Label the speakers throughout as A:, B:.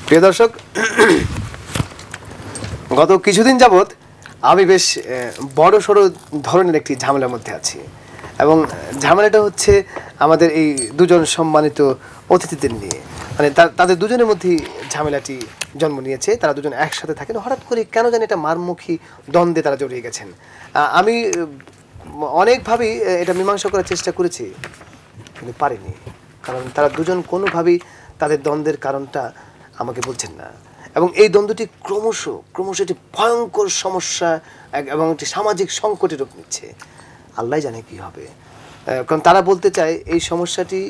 A: প্রিয় দর্শক, গত কিছুদিন যাবৎ আমি বেশ বড় সড়ো ধরনের একটি ঝামেলার মধ্যে আছি, এবং ঝামেলাটা হচ্ছে আমাদের এই দুজন সম্মানিত অতিথিদের নিয়ে। মানে তাদের দুজনের মধ্যেই ঝামেলাটি জন্ম নিয়েছে। তারা দুজন একসাথে থাকেন, হঠাৎ করে কেন জানি এটা মারমুখী দ্বন্দ্বে তারা জড়িয়ে গেছেন। আমি অনেকভাবেই এটা মীমাংসা করার চেষ্টা করেছি, কিন্তু পারিনি, কারণ তারা দুজন কোনোভাবেই তাদের দ্বন্দ্বের কারণটা আমাকে বলছেন না, এবং এই দ্বন্দ্বটি ক্রমশ একটি ভয়ঙ্কর সমস্যা এবং একটি সামাজিক সংকটের রূপ নিচ্ছে। আল্লাহ জানে কি হবে, কারণ তারা বলতে চায় এই সমস্যাটি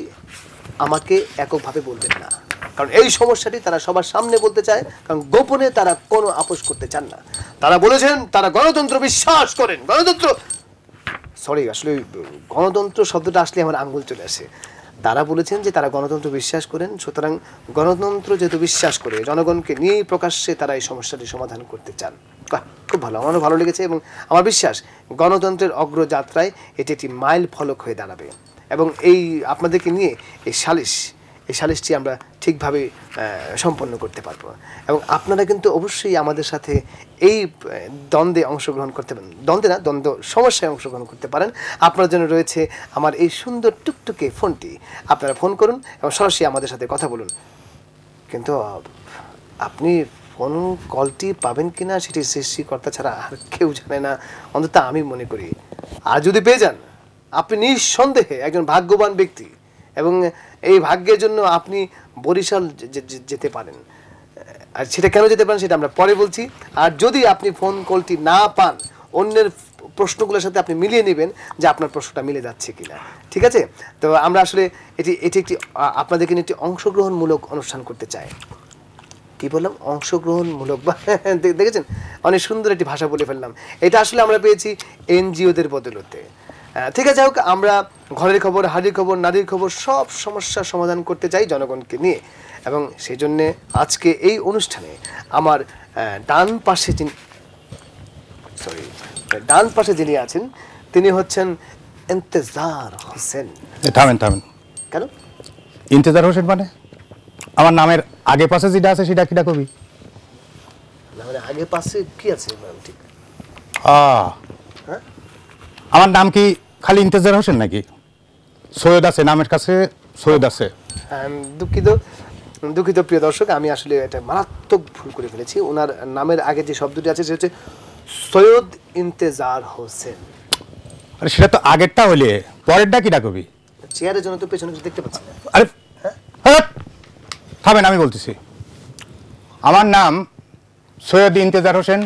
A: আমাকে এককভাবে বলবেন না, কারণ এই সমস্যাটি তারা সবার সামনে বলতে চায়, কারণ গোপনে তারা কোনো আপোষ করতে চান না। তারা বলেছেন তারা গণতন্ত্র বিশ্বাস করেন। আসলে গণতন্ত্র শব্দটা আসলে আমার আঙ্গুল চলে আসে। তারা বলেছেন যে তারা গণতন্ত্র বিশ্বাস করেন, সুতরাং গণতন্ত্র যেহেতু বিশ্বাস করে জনগণকে নিয়েই প্রকাশ্যে তারা এই সমস্যাটি সমাধান করতে চান। খুব ভালো, আমারও ভালো লেগেছে, এবং আমার বিশ্বাস গণতন্ত্রের অগ্রযাত্রায় এটি একটি মাইল ফলক হয়ে দাঁড়াবে, এবং এই আপনাদেরকে নিয়ে এই সালিশটি আমরা ঠিকভাবে সম্পন্ন করতে পারবো। এবং আপনারা কিন্তু অবশ্যই আমাদের সাথে এই দ্বন্দ্বে অংশগ্রহণ করতে পারেন, দ্বন্দ্ব সমস্যায় অংশগ্রহণ করতে পারেন। আপনার জন্য রয়েছে আমার এই সুন্দর টুকটুকে ফোনটি। আপনারা ফোন করুন এবং সরাসরি আমাদের সাথে কথা বলুন। কিন্তু আপনি ফোন কলটি পাবেন কিনা সেটি সৃষ্টিকর্তা ছাড়া আর কেউ জানে না, অন্তত আমি মনে করি। আর যদি পেয়ে যান, আপনি নিঃসন্দেহে একজন ভাগ্যবান ব্যক্তি, এবং এই ভাগ্যের জন্য আপনি বরিশাল যেতে পারেন। আর সেটা কেন যেতে পারেন সেটা আমরা পরে বলছি। আর যদি আপনি ফোন কলটি না পান, অন্যের প্রশ্নগুলোর সাথে আপনি মিলিয়ে নেবেন যে আপনার প্রশ্নটা মিলে যাচ্ছে কিনা। ঠিক আছে? তো আমরা আসলে এটি একটি আপনাদেরকে নিয়ে একটি অংশগ্রহণমূলক অনুষ্ঠান করতে চাই। কি বললাম? অংশগ্রহণমূলক। দেখেছেন, অনেক সুন্দর একটি ভাষা বলে ফেললাম। এটা আসলে আমরা পেয়েছি এনজিওদের বদলতে। ঠিক আছে, হোক, আমরা ঘরের খবর, হাড়ির খবর, নারীর খবর, সব সমস্যার সমাধান করতে চাই জনগণকে নিয়ে, এবং সেই জন্যে আজকে এই অনুষ্ঠানে আমার ডান পাশে যিনি আছেন তিনি হচ্ছেন ইন্তেজার হোসেন।
B: থামেন।
A: কেন
B: ইন্তেজার হোসেন মানে? আমার নামের আগে পাশে যেটা আছে সেটা কিটা কবি?
A: নামের আগে পাশে কি আছে? ঠিক,
B: আমার নাম কি খালি ইন্তেজার হোসেন নাকি সৈয়দ আছে? নামের কাছে সৈয়দ আছে?
A: দুঃখিত প্রিয় দর্শক, আমি আসলে এটা মারাত্মক ভুল করে ফেলেছি। ওনার নামের আগে যে শব্দটি আছে সেটা হচ্ছে সৈয়দ ইন্তেজার হোসেন।
B: আরে সেটা তো আগেরটা হলে পরেরটা কিটা কবি?
A: চেয়ারের জন্য তো পেছনে কিছু দেখতে পাচ্ছি না।
B: আরে থামেন, আমি বলতেছি। আমার নাম সৈয়দ ইন্তেজার হোসেন,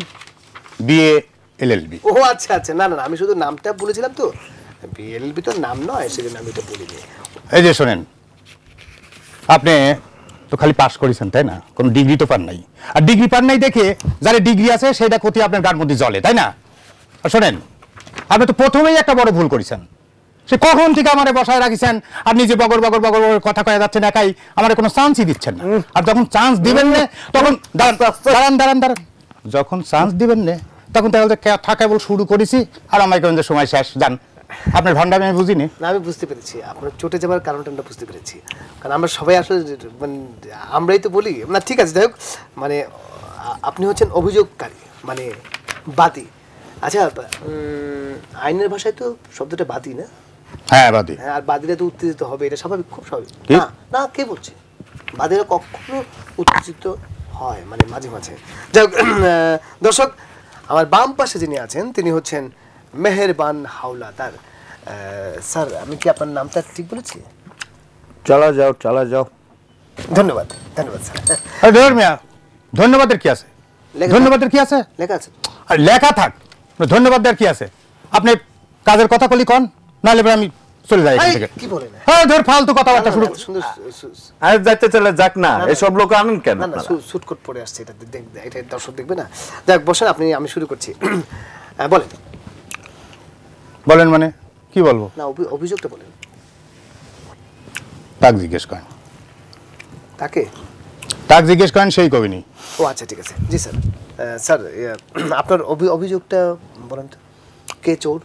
B: BA LLB।
A: ও আচ্ছা, না, আমি শুধু নামটা বলেছিলাম, তো BLB তো নাম নয়, সেজন্য আমি এটা বলিনি।
B: এই যে শোনেন, আপনি তো খালি পাস করেছেন, তাই না? কোনো ডিগ্রি তো পান নাই। আর ডিগ্রি পান নাই দেখে যারা ডিগ্রি আছে সেটা ক্ষতি আপনার গার মধ্যে জ্বলে, তাই না? আর শোনেন, আপনি তো প্রথমেই একটা বড় ভুল করেছেন। সে কখন থেকে আমারে বসায় রাখিছেন, আর নিজে বগর কথা কয়ে যাচ্ছেন একাই, আমার কোনো চান্সই দিচ্ছেন না। আর যখন চান্স দিবেন না তখন দাঁড়ান, যখন চান্স দিবেন না তখন তাহলে থাকা বল শুরু করেছি, আর আমার কেমন সময় শেষ। যান, আপনার ভান্ডামি আমি বুঝিনি।
A: না, আমি বুঝতে পেরেছি আপনার চটে যাবার কারণটা আমরা বুঝতে পেরেছি, কারণ আমরা সবাই আসলে মানে আমরাই তো বলি না। ঠিক আছে, যাই হোক, মানে আপনি হচ্ছেন অভিযোগকারী, মানে বাদী। আচ্ছা, আইনের ভাষায় তো শব্দটা বাদী, না?
B: হ্যাঁ, বাদী।
A: হ্যাঁ, আর বাদীরা তো উত্তেজিত হবে, এটা স্বাভাবিক, খুব স্বাভাবিক। না, কে বলছে বাদীরা কখনো উত্তেজিত হয়? মানে মাঝে মাঝে। যাই হোক দর্শক, আমার বাম পাশে যিনি আছেন তিনি হচ্ছেন মেহেরবান হাওলাদার। স্যার, আমি কি আপনার নামটা ঠিক বলেছি?
C: চালা যাও।
A: ধন্যবাদ স্যার।
B: ধন্যবাদের কি আছে? লেখা আছে। আর লেখা থাক, ধন্যবাদ দেওয়ার কি আছে? আপনি কাজের কথা বলি কন, নাহলে আমি চলে যাই এখান থেকে।
A: কি বলেন?
B: হ্যাঁ, ধর ফালতু কথাবার্তা শুরু।
C: আরে যাইতে চলে যাক না, এসব লোক আনেন কেন?
A: না, সুটকোট পরে আসছে, এটা দর্শক দেখবে না। যাক, বসেন আপনি, আমি শুরু করছি।
B: বলেন মানে কি বলবো?
A: না, অভিযোগটা বলেন।
B: তাক জিজ্ঞেস করেন।
A: তাক
B: জিজ্ঞেস করেন, সেই কবিনি।
A: ও আচ্ছা, ঠিক আছে। জি স্যার। স্যার, আপনার অভিযোগটা বলেন তো। কে চোর?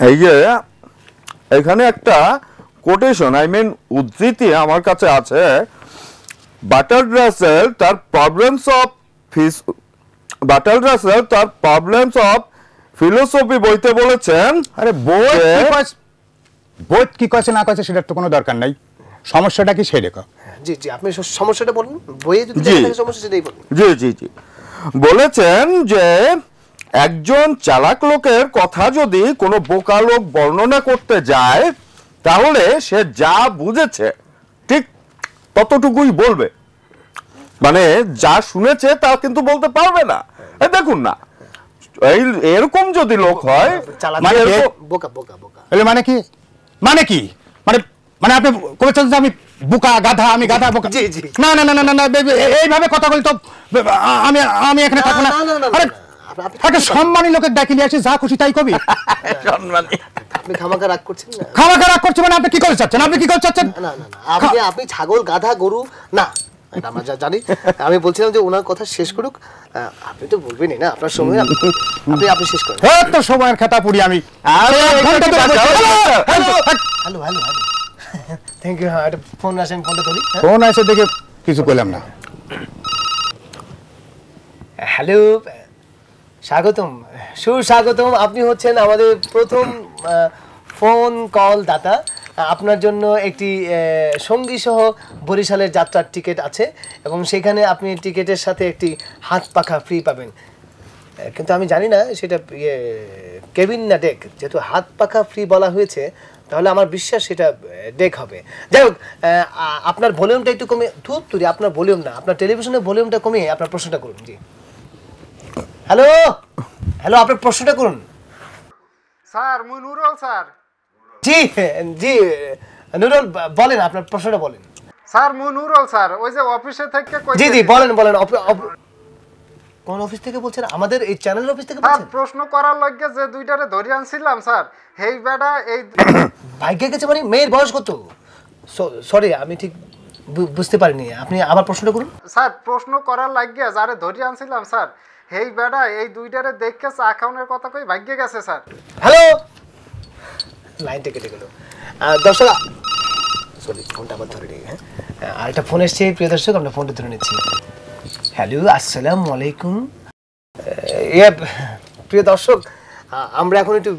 C: এই যে এখানে একটা কোটেশন আই মিন উদ্ধৃতি আমার কাছে আছে। বার্ট্রান্ড রাসেল তার প্রবলেমস অফ ফিলোসফি বইতে বলেছেন।
B: আরে বই কি কয়েছে না কয়েছে সেটার তো কোনো দরকার নাই, সমস্যাটা কি সেটা কও।
A: জি জি, আপনি সমস্যাটা বলুন, বইয়ে যদি
C: জি।
A: লেখা থাকে সমস্যা সেটাই বলুন।
C: জি জি জি, বলেছেন যে একজন চালাক লোকের কথা যদি কোনো বোকা লোক বর্ণনা করতে যায় তাহলে সে যা বুঝেছে ঠিক ততটুকুই বলবে, মানে যা শুনেছে তা কিন্তু বলতে পারবে না। এই দেখুন না, এরকম যদি লোক হয়
A: চালাক
B: মানে
A: বোকা বোকা বোকা।
B: মানে কি মানে কি মানে মানে আপনি বলেছেন যে আমি বোকা গাধা, আমি গাধা বোকা?
A: জি, জি।
B: না না না না না, এইভাবে কথা বলি তো আমি আমি এখানে থাকবো না। আরে একটা সম্মানী লোকের ডাকি নিয়ে আসি, যা খুশি তাই কবি।
C: সম্মানী
A: আপনি খামাখা রাগ করছেন না?
B: খামাখা রাগ করছে মানে আপনি কি করে চাচ্ছেন? আপনি কি করে চাচ্ছেন?
A: না না না, আপনি ছাগল গাধা গরু না, এটা আমরা জানি। আমি বলছিলাম যে ওনার কথা শেষ করুক, আপনি তো বলবেনই না, আপনার সময় আপনি শেষ করেন।
B: তো সময়ের খেতা পুরি আমি।
A: Hello hello hello, thank you. একটা ফোন আসেন, ফোনটা ধরি।
B: ফোন আসে দেখে কিছু কইলাম না।
A: হ্যালো, স্বাগতম, সুস্বাগতম। আপনি হচ্ছেন আমাদের প্রথম ফোন কল দাতা। আপনার জন্য একটি সঙ্গী সহ বরিশালের যাত্রার টিকিট আছে এবং সেখানে আপনি টিকিটের সাথে একটি হাত পাখা ফ্রি পাবেন। কিন্তু আমি জানি না সেটা কেবিন না ডেক। যেহেতু হাত পাখা ফ্রি বলা হয়েছে তাহলে আমার বিশ্বাস সেটা ডেক হবে। যাই হোক, আপনার ভলিউমটা একটু কমে, তুই আপনার ভলিউম না, আপনার টেলিভিশনের ভলিউমটা কমিয়ে আপনার প্রশ্নটা করুন। জি হ্যালো হ্যালো, আপনার প্রশ্নটা করুন।
D: স্যার মুই নুরুল স্যার।
A: জি জি নুরুল, বলেন আপনার প্রশ্নটা বলেন।
D: স্যার মুই নুরুল স্যার, ওই যে অফিসে থেকে
A: জি জি বলেন বলেন। কোন অফিস থেকে বলছেন? আমাদের এই চ্যানেলের অফিস থেকে
D: স্যার
A: বলছেন?
D: প্রশ্ন করার লাগে যে দুইটারে ধরে আনছিলাম স্যার, হেই বেটা এই
A: ভাগ্যে গেছে মানে মেয়ের বয়স কত? সরি আমি ঠিক বুঝতে পারিনি, আপনি আবার প্রশ্নটা করুন।
D: স্যার প্রশ্ন করার লাগে যারে ধরে আনছিলাম স্যার, হেই বেটা এই দুইটারে দেখে চা খাওয়ানোর কথা কই ভাগ্যে গেছে স্যার।
A: হ্যালো, লাইনটা কেটে গেল। দর্শক, সরি ফোনটা আবার ধরে নিই। হ্যাঁ, আরেকটা ফোন এসছে প্রিয় দর্শক, আমরা ফোনটা ধরে নিচ্ছি। হ্যালো, আসসালামু আলাইকুম। প্রিয় দর্শক, আমরা এখন একটু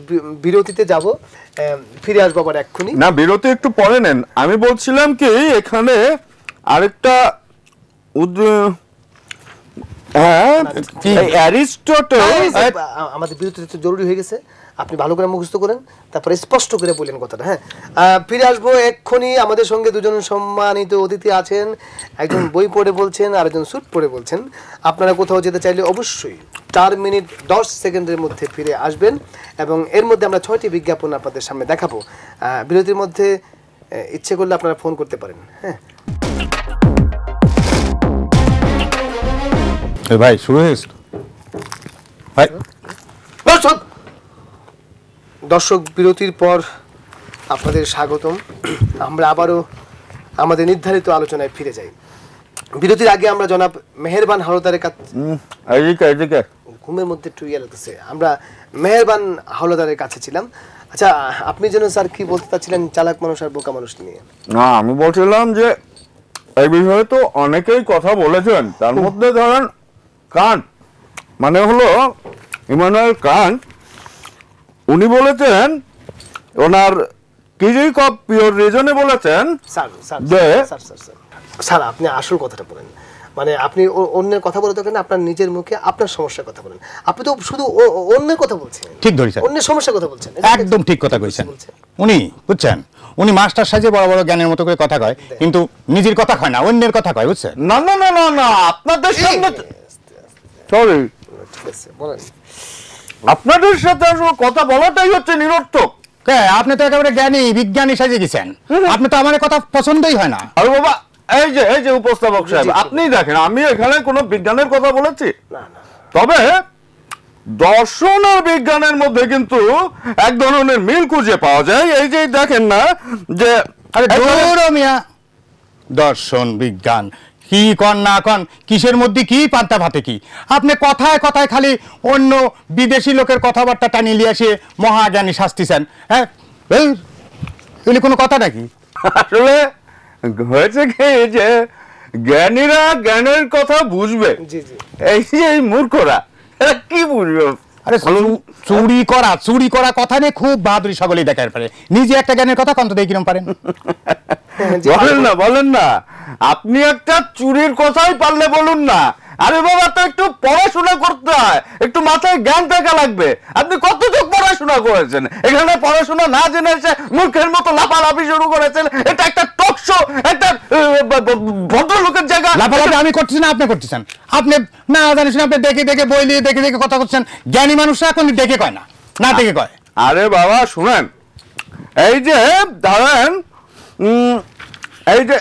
A: বিরতিতে যাব, ফিরে আসবো আবার এক্ষুনি।
C: না, বিরতি একটু পরে নেন। আমি বলছিলাম কি এখানে আরেকটা অ্যারিস্টটল।
A: আমাদের বিরতিতে তো জরুরি হয়ে গেছে, আপনি ভালো করে মুখস্থ করেন, তারপরে স্পষ্ট করে বললেন কথাটা। হ্যাঁ, ফিরে আসবো এক্ষুনি। আমাদের সঙ্গে দুজন সম্মানিত অতিথি আছেন, একজন বই পড়ে বলছেন আর একজন স্যুট পড়ে বলছেন। আপনারা কোথাও যেতে চাইলে অবশ্যই 4 মিনিট 10 সেকেন্ডের মধ্যে ফিরে আসবেন এবং এর মধ্যে আমরা 6টি বিজ্ঞাপন আপনাদের সামনে দেখাবো। বিরতির মধ্যে ইচ্ছে করলে আপনারা ফোন করতে পারেন। হ্যাঁ
B: ভাই শুরু হয়েছে ভাই।
A: দর্শক, বিরতির পর আপনাদের স্বাগতম। আমরা আবারও আমাদের নির্ধারিত আলোচনায় ফিরে যাই। বিরতির আগে আমরা জনাব মেহেরবান হাওলাদারের কাছে, ঘুমের মধ্যে টুইয়া লাগতেছে, আমরা মেহেরবান হাওলাদারের কাছে ছিলাম। আচ্ছা, আপনি যেন স্যার কি বলতে চাচ্ছিলেন চালাক মানুষ আর বোকা মানুষ নিয়ে?
C: না, আমি বলছিলাম যে এই বিষয়ে তো অনেকেই কথা বলেছেন, তার মধ্যে ধরেন কান্ট, মানে হলো ইমানুয়েল কান্ট, উনি বলেছেন ওনার ক্রিটিক অফ পিওর রিজনে বলেছেন
A: স্যার স্যার
C: যে-
A: স্যার স্যার স্যার স্যার আপনি আসল কথাটা বলেন। মানে আপনি অন্যের কথা বলে থাকেন, আপনার নিজের মুখে আপনার সমস্যার কথা বলেন। আপনি তো শুধু অন্যের কথা বলছেন।
B: ঠিক ধরেছেন,
A: অন্যের সমস্যার কথা বলছেন।
B: একদম ঠিক কথা কইছেন। উনি বুঝছেন, উনি মাস্টার সাজে বড় বড় জ্ঞানের মতো করে কথা কয়, কিন্তু নিজের কথা কয় না, অন্যের কথা কয়, বুঝছেন?
C: না না না না না, আপনাদের সামনে সরি,
A: ঠিক আছে, বলেন।
C: আপনাদের সাথে আসলে কথা বলাটাই হচ্ছে নিরর্থক।
B: আপনি তো একেবারে জ্ঞানী বিজ্ঞানী সাজে গেছেন, আপনি তো আমার কথা পছন্দই হয় না।
C: আরে বাবা, এই যে উপস্থাপক সাহেব, আপনি দেখেন আমি এখানে কোনো বিজ্ঞানের কথা বলেছি?
A: না না,
C: তবে দর্শন আর বিজ্ঞানের মধ্যে কিন্তু এক ধরনের মিল খুঁজে পাওয়া যায়। এই যে দেখেন না যে
B: আরে দূর মিয়া, দর্শন বিজ্ঞান কি কন না কন, কিসের মধ্যে কি পান্তা ভাতে কি, আপনি কথায় কথায় খালি অন্য বিদেশি লোকের কথাবার্তা টানিয়ে নিয়ে এসে মহাজ্ঞানী শাস্তিছেন। হ্যাঁ, এগুলি কোনো কথা নাকি?
C: আসলে হয়েছে কি যে জ্ঞানীরা জ্ঞানের কথা বুঝবে,
A: জি জি
C: এই যে এই মূর্খরা এরা কি বুঝবে?
B: আরে চুরি করা কথা নিয়ে খুব বাহাদুরি সকলেই দেখার পারে, নিজে একটা জ্ঞানের কথা কন্ত দিয়ে কিরম পারেন?
C: বলেন না আপনি একটা চুরির কথাই পারলে বলুন না। আরে বাবা, তো একটু পড়াশোনা করতে হয়, একটু মাথায় জ্ঞান থাকা লাগবে। আপনি কতটুকু পড়াশোনা করেছেন? এখানে পড়াশোনা না জেনে এসে মূর্খের মতো লাফালাফি শুরু করেছেন। এটা একটা টক শো, একটা ভদ্রলোকের জায়গা।
B: লাফালাফি আমি করতেছি না, আপনি করতেছেন। আপনি না জানিস না, আপনি দেখে দেখে বই নিয়ে দেখে দেখে কথা করছেন। জ্ঞানী মানুষরা এখন দেখে কয় না, না দেখে কয়।
C: আরে বাবা শুনেন, এই যে ধরেন এই যে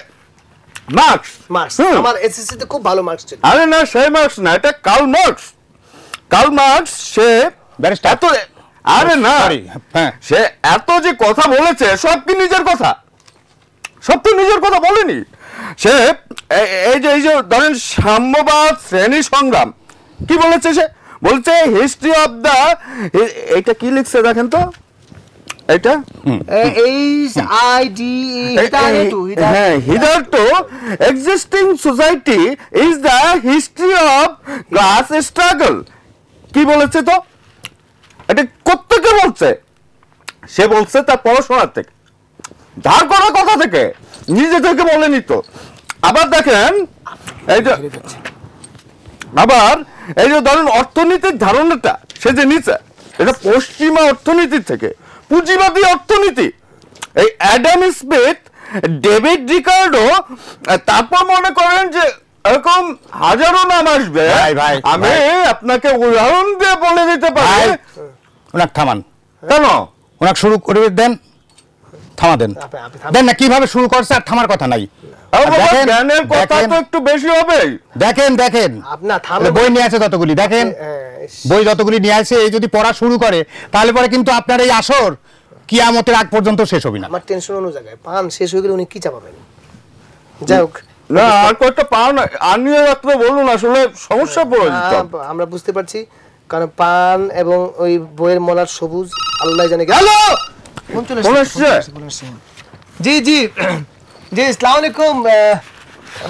C: মার্কস,
A: মার্কস আমার এসএসসি তে খুব ভালো মার্কস ছিল।
C: আরে না সেই মার্কস না, এটা কার্ল মার্কস। কার্ল মার্কস সে এত, আরে না সে এত যে কথা বলেছে সব কি নিজের কথা? সব তো নিজের কথা বলেনি সে। এই যে ধরেন সাম্যবাদ, শ্রেণী সংগ্রাম, কি বলেছে সে? বলছে হিস্ট্রি অফ দা, এইটা কি লিখছে দেখেন তো, এটা hitherto existing society is the history of class struggle। কি বলেছে তো? এটা কোত্থেকে বলছে? সে বলছে তার পড়াশোনার থেকে, ধার করা কথা থেকে, নিজে থেকে বলেনি তো। আবার দেখেন এই যে, আবার এই যে ধরেন অর্থনীতির ধারণাটা সে যে নিচে, এটা পশ্চিমা অর্থনীতির থেকে, পুঁজিবাদী অর্থনীতি। এই অ্যাডাম স্মিথ, ডেভিড রিকার্ডো, তারপর মনে করেন যে এরকম হাজারো নাম আসবে। আমি আপনাকে উদাহরণ দিয়ে বলে দিতে পারি।
B: ওনাকে থামান।
C: কেন?
B: ওনাকে শুরু করে দেন, থামা দেন। দেন না, কিভাবে শুরু করছে আর থামার কথা নাই।
C: জ্ঞানের কথা তো একটু বেশি হবে।
B: দেখেন দেখেন বই নিয়ে আছে যতগুলি, দেখেন বই যতগুলি নিয়ে আছে, এই যদি পড়া শুরু করে তাহলে পরে কিন্তু আপনার এই আসর কিয়ামতের আগ পর্যন্ত শেষ হবে না।
A: আমার টেনশন অন্য জায়গায়, পান শেষ হয়ে গেলে উনি কি চাপাবেন? যাই হোক
C: না, আর কয়েকটা পান আনিয়ে রাখতে বলুন, আসলে সমস্যা পড়ে যেত।
A: আমরা বুঝতে পারছি, কারণ পান এবং ওই বইয়ের মলার সবুজ আল্লাহ জানে। হ্যালো, ফোন চলে এসেছে। জি জি জি, আসসালামু আলাইকুম।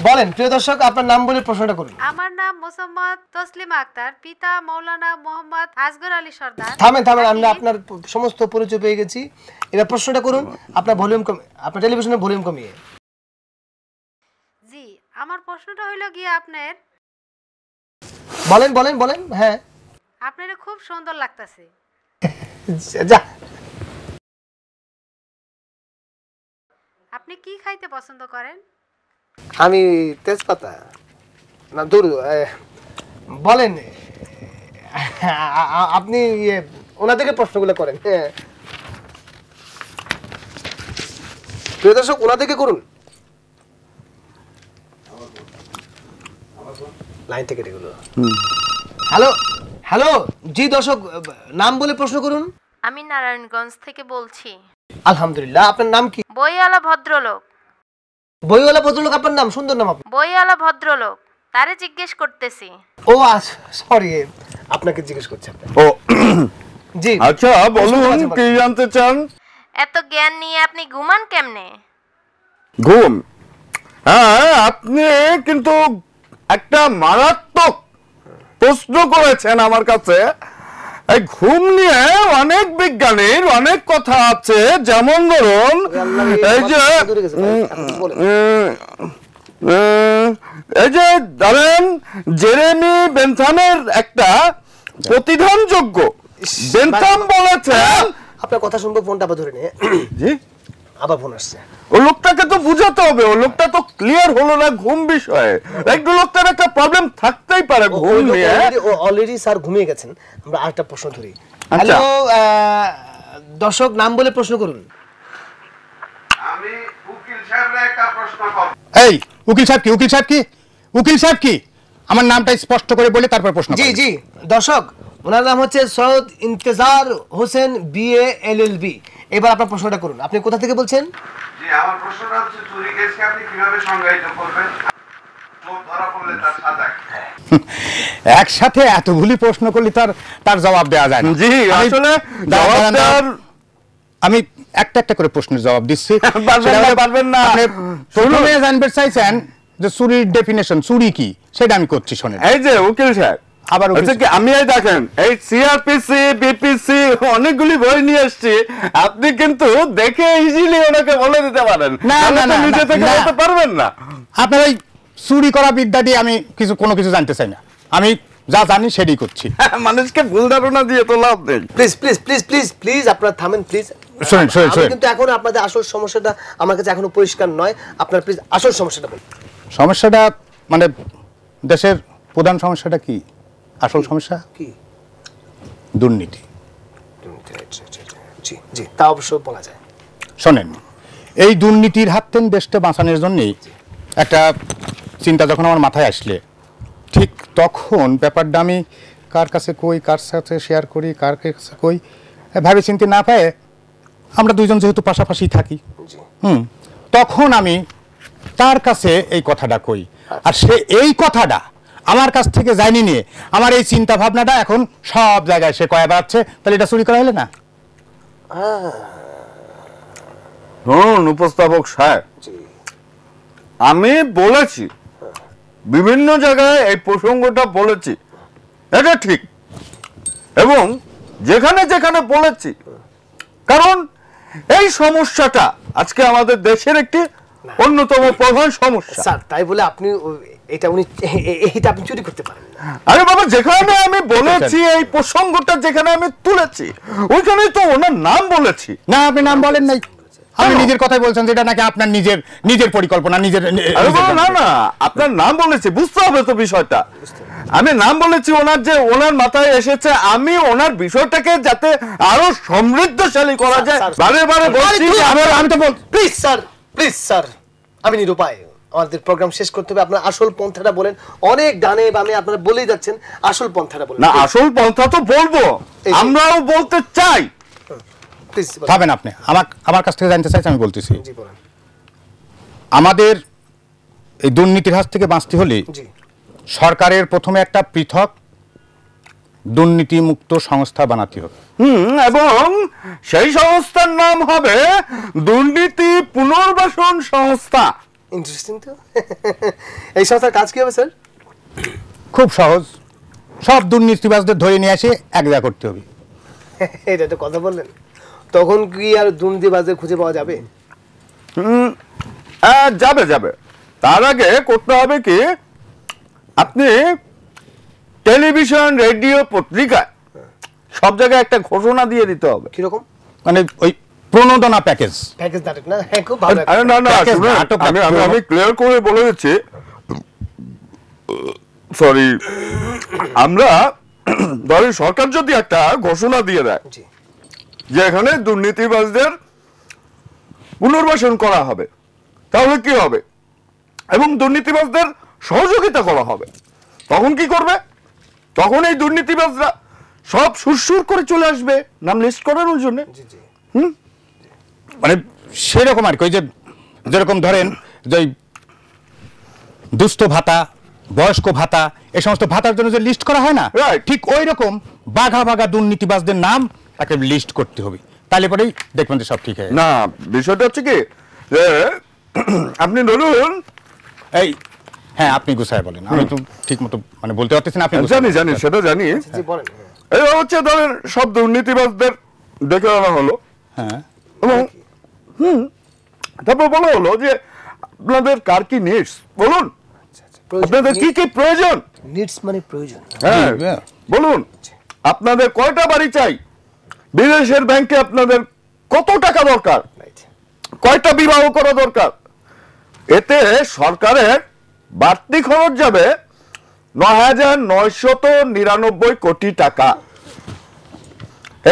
A: বলেন প্রিয় দর্শক, আপনার নাম বলে প্রশ্নটা করুন।
E: আমার নাম মোসাম্মদ তসলিমা আক্তার, পিতা মাওলানা মোহাম্মদ আসগর আলী সর্দার।
A: থামেন, আমরা আপনার সমস্ত পরিচয় পেয়ে গেছি। এবার প্রশ্নটা করুন, আপনার ভলিউম কম, আপনার টেলিভিশনের ভলিউম কমিয়ে।
E: জি, আমার প্রশ্নটা হইল গিয়ে আপনার,
A: বলেন বলেন বলেন। হ্যাঁ,
E: আপনারে খুব সুন্দর লাগতেছে।
A: যা,
E: আপনি কি খাইতে পছন্দ করেন?
A: আমি তেজপাতা না, দূর। বলেন আপনি ওনাদেরকে প্রশ্নগুলো করেন। হ্যাঁ প্রিয় দর্শক, ওনাদেরকে করুন, লাইন থেকে এগুলো। হ্যালো হ্যালো, জি দর্শক, নাম বলে প্রশ্ন করুন।
E: আমি নারায়ণগঞ্জ থেকে বলছি।
A: আলহামদুলিল্লাহ, আপনার নাম কি?
E: বইওয়ালা ভদ্রলোক।
A: বইওয়ালা ভদ্রলোক, আপনার নাম? সুন্দর নাম আপনার।
E: বইওয়ালা ভদ্রলোক, তারে জিজ্ঞেস করতেছি।
A: ও সরি, আপনাকে জিজ্ঞেস করছি।
C: ও
A: জি,
C: আচ্ছা বলুন, কি জানতে চান?
E: এত জ্ঞান নিয়ে আপনি ঘুমান কেমনে?
C: ঘুম? হ্যাঁ, আপনি কিন্তু একটা মারাত্মক প্রশ্ন করেছেন আমার কাছে। এই ঘুম নিয়ে অনেক বিজ্ঞানীর অনেক কথা আছে, যেমন ধরুন এই যে ধরেন জেরেমি বেনথামের একটা প্রতিধানযোগ্য, বেনথাম বলেছেন।
A: আপনার কথা শুনবো, ফোনটা আবার ধরে নিয়ে।
C: জি,
A: আবার ফোন আসছে।
C: ও লোকটাকে তো বুঝাতে হবে, ও লোকটা তো ক্লিয়ার হলো না ঘুম বিষয়ে। একটু লোকটার একটা প্রবলেম থাকতেই পারে ঘুম নিয়ে।
A: ও অলরেডি স্যার ঘুমিয়ে গেছেন। আমরা আরেকটা প্রশ্ন ধরি।
C: আচ্ছা,
A: হ্যালো দর্শক, নাম বলে প্রশ্ন করুন।
F: আমি উকিল সাহেবরে একটা প্রশ্ন করব।
B: এই উকিল সাহেব কি? উকিল সাহেব কি? উকিল সাহেব কি? আমার নামটা স্পষ্ট করে বলে তারপর প্রশ্ন।
A: জি জি দর্শক, ওনার নাম হচ্ছে সৈয়দ ইন্তেজার হোসেন, বিএ LLB। এবার আপনার প্রশ্নটা করুন। আপনি কোথা থেকে বলছেন?
F: জি, আমার প্রশ্নটা হচ্ছে চুরি কেসকে আপনি কিভাবে সংজ্ঞায়িত করবেন? চোর ধরা পড়লে তার সাজা কি?
B: একসাথে এতগুলি প্রশ্ন করলে তার জবাব দেওয়া যায় না।
C: জি, আসলে জবাব দেওয়ার
B: আমি একটা একটা করে প্রশ্নের জবাব দিচ্ছি।
C: পারবেন না।
B: আপনি প্রথমে জানতে চাইছেন যে চুরির ডেফিনেশন, চুরি কি, সেটা আমি করছি শোনেন।
C: এই যে উকিল সাহেব,
B: আবার
C: আচ্ছা কি আমি এই দেখেন এই সিআরপিসি বিপিসি অনেকগুলি বই নিয়ে এসেছি, আপনি কিন্তু দেখে ইজিলি ওনাকে বলে দিতে পারেন।
B: না, না, না,
C: নিজে থেকে
B: না।
C: বলতে পারবেন না।
B: আপনার ওই চুরি করা বিদ্যা দিয়ে আমি কোনো কিছু জানতে চাই না, আমি যা জানি সেটাই করছি।
C: মানুষকে ভুল ধারণা দিয়ে তো লাভ নেই।
A: Please please please please please আপনারা থামেন প্লিজ।
B: শোনেন,
A: কিন্তু এখন আপনাদের আসল সমস্যাটা আমার কাছে এখনো পরিষ্কার নয়। আপনারা প্লিজ আসল সমস্যাটা বলুন।
B: সমস্যাটা মানে দেশের প্রধান সমস্যাটা কি? আসল সমস্যা
A: কি?
B: দুর্নীতি।
A: জি জি, তা অবশ্য বলা যায়।
B: শোনেন, এই দুর্নীতির হাত থেকে দেশটা বাঁচানোর জন্যই একটা চিন্তা যখন আমার মাথায় আসলে, ঠিক তখন ব্যাপারটা আমি কার কাছে কই, কার সাথে শেয়ার করি, কার কাছে কই ভাবে চিন্তা না পায়, আমরা দুইজন যেহেতু পাশাপাশি থাকি, তখন আমি তার কাছে এই কথাটা কই, আর সে এই কথাটা আমার কাছ থেকে জানি নিয়ে আমার এই চিন্তা ভাবনাটা এখন সব জায়গায় সে কয়ে বেড়াচ্ছে। তাহলে এটা চুরি করা হলে না?
C: উপস্থাপক সাহেব, আমি বলেছি বিভিন্ন জায়গায় এই প্রসঙ্গটা বলেছি, এটা ঠিক, এবং যেখানে যেখানে বলেছি, কারণ এই সমস্যাটা আজকে আমাদের দেশের একটি অন্যতম প্রধান সমস্যা।
A: স্যার তাই বলে আপনি এটা আপনি চুরি করতে পারেন না।
C: আরে বাবা, যেখানে আমি বলেছি এই প্রসঙ্গটা যেখানে আমি তুলেছি ওইখানেই তো ওনার নাম বলেছি।
B: না, আপনি নাম বলেন নাই, আপনি নিজের কথাই বলছেন, যেটা নাকি আপনার নিজের পরিকল্পনা, নিজের।
C: না না, আপনার নাম বলেছি, বুঝতে হবে তো বিষয়টা। আমি নাম বলেছি ওনার মাথায় এসেছে, আমি ওনার বিষয়টাকে যাতে আরো সমৃদ্ধশালী করা যায় বারে বারে বলছি।
B: আমি তো বল,
A: প্লিজ স্যার আমি নিরুপায়, আমাদের প্রোগ্রাম শেষ করতে হবে। আপনার আসল পন্থাটা বলেন। অনেক ডানে বামে আপনারা বলেই যাচ্ছেন, আসল পন্থাটা বলেন।
C: না, আসল পন্থা তো বলবো, আমরাও বলতে চাই।
A: প্লিজ
B: ভাবেন আপনি আমার কাছ থেকে জানতে চাইছেন, আমি বলতেছি।
A: জি বলেন।
B: আমাদের এই দুর্নীতির হাত থেকে বাঁচতে হলে
A: জি
B: সরকারের প্রথমে একটা পৃথক দুর্নীতিমুক্ত সংস্থা বানাতে হবে।
C: এবং সেই সংস্থার নাম হবে দুর্নীতি পুনর্বাসন সংস্থা।
A: ইন্টারেস্টিং তো। এই সংস্থার কাজ কি হবে স্যার?
B: খুব সহজ, সব দুর্নীতিবাজদের ধরে নিয়ে এসে এক জায়গা করতে হবে।
A: এটা একটা কথা বললেন, তখন কি আর দুর্নীতিবাজদের খুঁজে পাওয়া যাবে?
C: যাবে। তার আগে করতে হবে কি, আপনি টেলিভিশন, রেডিও, পত্রিকায় সব জায়গায় একটা ঘোষণা দিয়ে দিতে হবে।
A: কিরকম?
B: মানে ওই প্রণোদনা প্যাকেজ
A: নাটক না? হ্যাঁ, খুব ভালো।
C: আরে না, আমি ক্লিয়ার করে বলে দিচ্ছি, সরি, আমরা ধরেন সরকার যদি একটা ঘোষণা দিয়ে দেয় যে এখানে দুর্নীতিবাজদের পুনর্বাসন করা হবে, তাহলে কি হবে, এবং দুর্নীতিবাজদের সহযোগিতা করা হবে, তখন কি করবে? তখন এই দুর্নীতিবাজরা সব সুরসুর করে চলে আসবে নাম লিস্ট করানোর জন্য।
B: মানে সেরকম আর কি, যে যেরকম ধরেন যে দুস্থ ভাতা, বয়স্ক ভাতা, এই সমস্ত ভাতার জন্য যে লিস্ট করা হয় না, ঠিক ওই রকম বাঘা বাঘা দুর্নীতিবাজদের নাম তাকে লিস্ট করতে হবে, তাহলে পরেই দেখবেন যে সব ঠিক হয়।
C: না, বিষয়টা হচ্ছে কি, যে আপনি ধরুন
B: এই, হ্যাঁ আপনি গুছায় বলেন, আমি তো ঠিক মতো মানে বলতে পারতেছি না। আপনি
C: জানি সেটা জানি। এই হচ্ছে ধরেন সব দুর্নীতিবাজদের ডেকে আনা হলো,
B: হ্যাঁ,
C: এবং তারপর বলা হলো যে আপনাদের কার কি নিডস বলুন, আপনাদের কি কি প্রয়োজন।
A: নিডস মানে প্রয়োজন।
C: হ্যাঁ, বলুন আপনাদের কয়টা বাড়ি চাই, বিদেশের ব্যাংকে আপনাদের কত টাকা দরকার, কয়টা বিবাহ করা দরকার। এতে সরকারের বাড়তি খরচ যাবে ৯,৯৯৯ কোটি টাকা।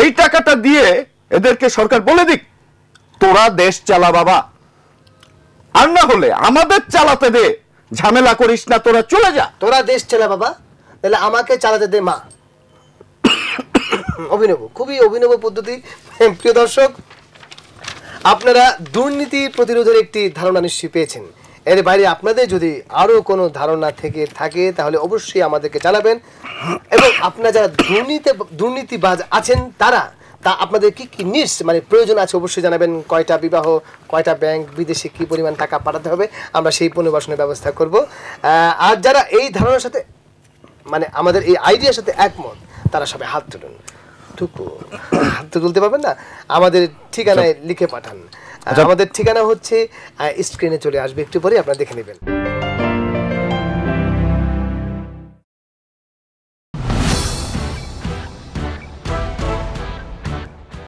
C: এই টাকাটা দিয়ে এদেরকে সরকার বলে দিক, তোরা দেশ চালা বাবা, আর না হলে আমাদের চালাতে দে, ঝামেলা করিস না, তোরা চলে যা।
A: তোরা দেশ চালা বাবা, তাহলে আমাকে চালাতে দে মা। অভিনব, খুবই অভিনব পদ্ধতি। প্রিয় দর্শক, আপনারা দুর্নীতি প্রতিরোধের একটি ধারণা নিশ্চয়ই পেয়েছেন। এর বাইরে আপনাদের যদি আরো কোনো ধারণা থেকে থাকে তাহলে অবশ্যই আমাদেরকে জানাবেন, এবং আপনারা যারা দুর্নীতিবাজ আছেন তারা তা আপনাদের কি কি নিডস মানে প্রয়োজন আছে অবশ্যই জানাবেন। কয়টা বিবাহ, কয়টা ব্যাংক, বিদেশে কি পরিমাণ টাকা পাঠাতে হবে, আমরা সেই পুনর্বাসনের ব্যবস্থা করব। আর যারা এই ধারণার সাথে মানে আমাদের এই আইডিয়ার সাথে একমত তারা সবাই হাত তুলুন। টুকু হাত তো তুলতে পারবেন না, আমাদের ঠিকানায় লিখে পাঠান। আমাদের ঠিকানা হচ্ছে স্ক্রিনে চলে আসবে, একটু পরে আপনারা দেখে নেবেন।